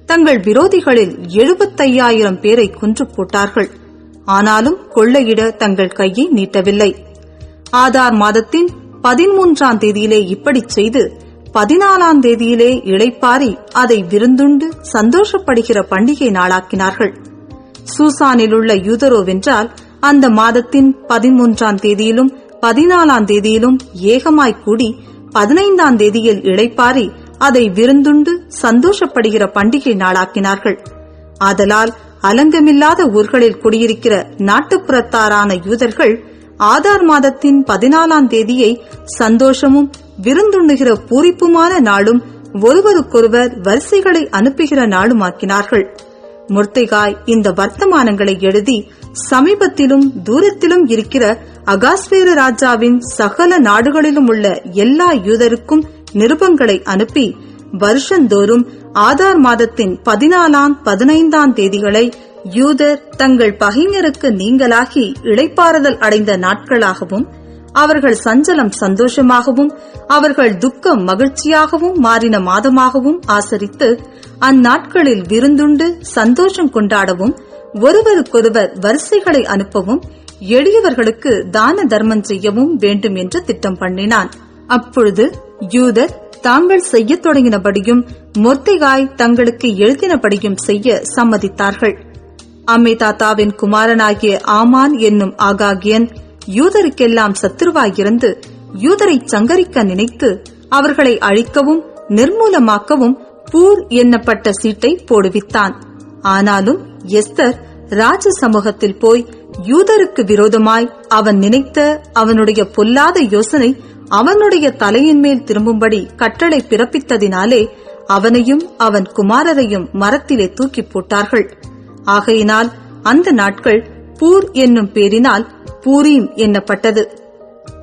தங்கள் விரோதிகளில் 75,000 பேரை கொன்று போட்டார்கள். ஆனாலும் கொள்ளையிட தங்கள் கையை நீட்டவில்லை. ஆதார் மாதத்தின் 13ஆம் தேதியிலே இப்படி செய்து 14ஆம் தேதியிலே இளைப்பாரி அதை விருந்துண்டு சந்தோஷப்படுகிற பண்டிகை நாளாக்கினார்கள். சூசானிலுள்ள யூதரோவென்றால் அந்த மாதத்தின் 13ஆம் தேதியிலும் 14ஆம் தேதியிலும் ஏகமாய் கூடி 15ஆம் தேதியில் இளைப்பாரி அதை விருந்துண்டு சந்தோஷப்படுகிற பண்டிகை நாளாக்கினார்கள். ஆதலால் அலங்கமில்லாத ஊர்களில் குடியிருக்கிற நாட்டுப்புறத்தாரான யூதர்கள் ஆதார் மாதத்தின் 14ஆம் தேதியை சந்தோஷமும் விருந்துண்ணுகிற பூரிப்புமான நாளும் ஒருவருக்கொருவர் வரிசைகளை அனுப்புகிற நாளுமாக்கினார்கள். மொர்தெகாய் இந்த வர்த்தமானங்களை எழுதி சமீபத்திலும் தூரத்திலும் இருக்கிற அகாஸ்வேரு ராஜாவின் சகல நாடுகளிலும் உள்ள எல்லா யூதருக்கும் நிருபங்களை அனுப்பி வருஷந்தோறும் ஆதார் மாதத்தின் 14ஆம் 15ஆம் தேதிகளை யூதர் தங்கள் பகைஞருக்கு நீங்களாகி இளைப்பாறுதல் அடைந்த நாட்களாகவும் அவர்கள் சஞ்சலம் சந்தோஷமாகவும் அவர்கள் துக்கம் மகிழ்ச்சியாகவும் மாறின மாதமாகவும் ஆசரித்து அந்நாட்களில் விருந்துண்டு சந்தோஷம் கொண்டாடவும் ஒருவருக்கொருவர் வரிசைகளை அனுப்பவும் எளியவர்களுக்கு தான தர்மம் செய்யவும் வேண்டும் என்று திட்டம் பண்ணினான். அப்பொழுது யூதர் தாங்கள் செய்ய தொடங்கினபடியும் மொர்தெகாய் தங்களுக்கு எழுதினபடியும் செய்ய சம்மதித்தார்கள். அம்மெதாத்தாவின் குமாரனாகிய ஆமான் என்னும் ஆகாகியன் யூதருக்கெல்லாம் சத்துருவாயிருந்து யூதரை சங்கரிக்க நினைத்து அவர்களை அழிக்கவும் நிர்மூலமாக்கவும் பூர் என்னப்பட்ட சீட்டை போடுவித்தான். ஆனாலும் எஸ்தர் ராஜ சமூகத்தில் போய் யூதருக்கு விரோதமாய் அவன் நினைத்த அவனுடைய பொல்லாத யோசனை அவனுடைய தலையின் மேல் திரும்பும்படி கட்டளை பிறப்பித்ததினாலே அவனையும் அவன் குமாரரையும் மரத்திலே தூக்கி போட்டார்கள். ஆகையினால் அந்த நாட்கள் பூர் என்னும் பேரினால் பூரீம் என்னப்பட்டது.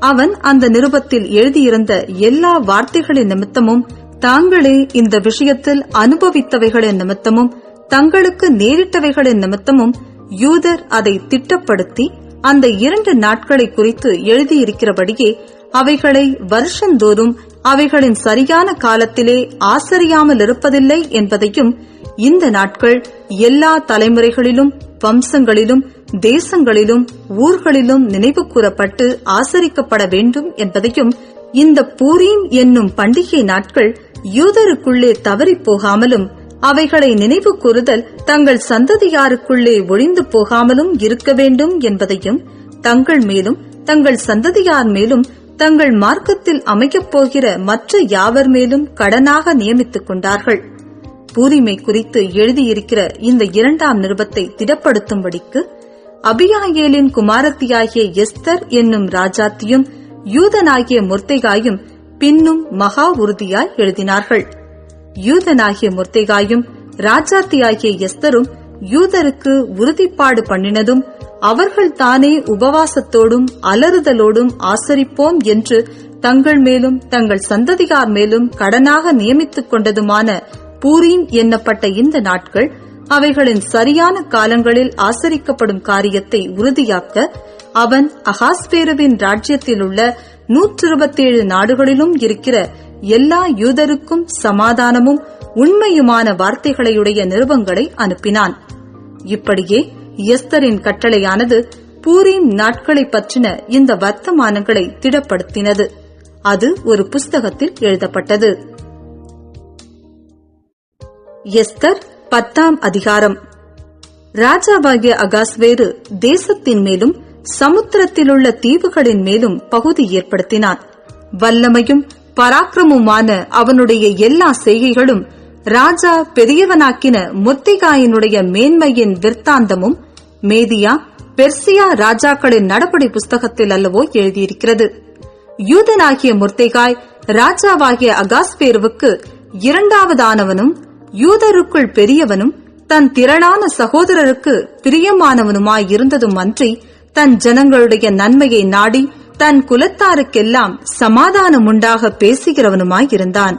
அவன் அந்த நிருபத்தில் எழுதியிருந்த எல்லா வார்த்தைகளின் நிமித்தமும் தாங்களே இந்த விஷயத்தில் அனுபவித்தவைகளின் நிமித்தமும் தங்களுக்கு நேரிட்டவைகளின் நிமித்தமும் யூதர் அதை திட்டப்படுத்தி அந்த 2 நாட்களை குறித்து எழுதியிருக்கிறபடியே அவைகளை வருஷந்தோறும் அவைகளின் சரியான காலத்திலே ஆசரியாமல் இருப்பதில்லை என்பதையும், இந்த நாட்கள் எல்லா தலைமுறைகளிலும் வம்சங்களிலும் தேசங்களிலும் ஊர்களிலும் நினைவு கூறப்பட்டு ஆசரிக்கப்பட வேண்டும் என்பதையும், இந்த பூரீம் என்னும் பண்டிகை நாட்கள் யூதருக்குள்ளே தவறி போகாமலும் அவைகளை நினைவு கூறுதல் தங்கள் சந்ததியாருக்குள்ளே ஒழிந்து போகாமலும் இருக்க வேண்டும் என்பதையும் தங்கள் மேலும் தங்கள் சந்ததியார் மேலும் தங்கள் மார்க்கத்தில் அமைக்கப் போகிற மற்ற யாவர் மேலும் கடனாக நியமித்துக் கொண்டார்கள். பூரிமை குறித்து எழுதியிருக்கிற இந்த 2ஆம் நிருபத்தை திடப்படுத்தும்படிக்கு அபியாயேலின் குமாரத்தியாகிய எஸ்தர் என்னும் ராஜாத்தியும் யூதனாகிய மொர்தெகாயும் பின்னும் மகா உறுதியாய் எழுதினார்கள். யூதனாகிய மொர்தெகாயும் ராஜாத்தியாகிய எஸ்தரும் யூதருக்கு உறுதிப்பாடு பண்ணினதும் அவர்கள் தானே உபவாசத்தோடும் அலறுதலோடும் ஆசரிப்போம் என்று தங்கள் மேலும் தங்கள் சந்ததியார் மேலும் கடனாக நியமித்துக் கொண்டதுமான பூரீம் என்னப்பட்ட இந்த நாட்கள் அவைகளின் சரியான காலங்களில் ஆசரிக்கப்படும் காரியத்தை உறுதியாக்க அவன் அகாஸ்வேருவின் ராஜ்யத்தில் உள்ள 127 நாடுகளிலும் இருக்கிற எல்லா யூதருக்கும் சமாதானமும் உண்மையுமான வார்த்தைகளையுடைய நிருபங்களை அனுப்பினான். இப்படியே எஸ்தரின் கட்டளையானது பூரீம் நாட்களை பற்றின இந்த வர்த்தமானங்களை திடப்படுத்தினது. அது ஒரு புஸ்தகத்தில் எழுதப்பட்டது. எஸ்தர் 10ஆம் அதிகாரம். ராஜாவாகிய அகாஸ்வேரு தேசத்தின் மேலும் சமுத்திரத்திலுள்ள தீவுகளின் மேலும் பகுதி ஏற்படுத்தினான். வல்லமையும் பராக்கிரமுமான அவனுடைய எல்லா செய்கைகளும் ராஜா பெரியவனாக்கின மொர்தெகாயினுடைய மேன்மையின் விற்த்தாந்தமும் மேதியா பெர்சியா ராஜாக்களின் நடபடி புஸ்தகத்தில் அல்லவோ எழுதியிருக்கிறது. யூதனாகிய மொர்தெகாய் ராஜாவாகிய அகாஸ்வேருவுக்கு இரண்டாவதானவனும் யூதருக்குள் பெரியவனும் தன் திரளான சகோதரருக்கு பிரியமானவனுமாயிருந்ததும் அன்றி தன் ஜனங்களுடைய நன்மையை நாடி தன் குலத்தாருக்கெல்லாம் சமாதானம் உண்டாக பேசுகிறவனுமாயிருந்தான்.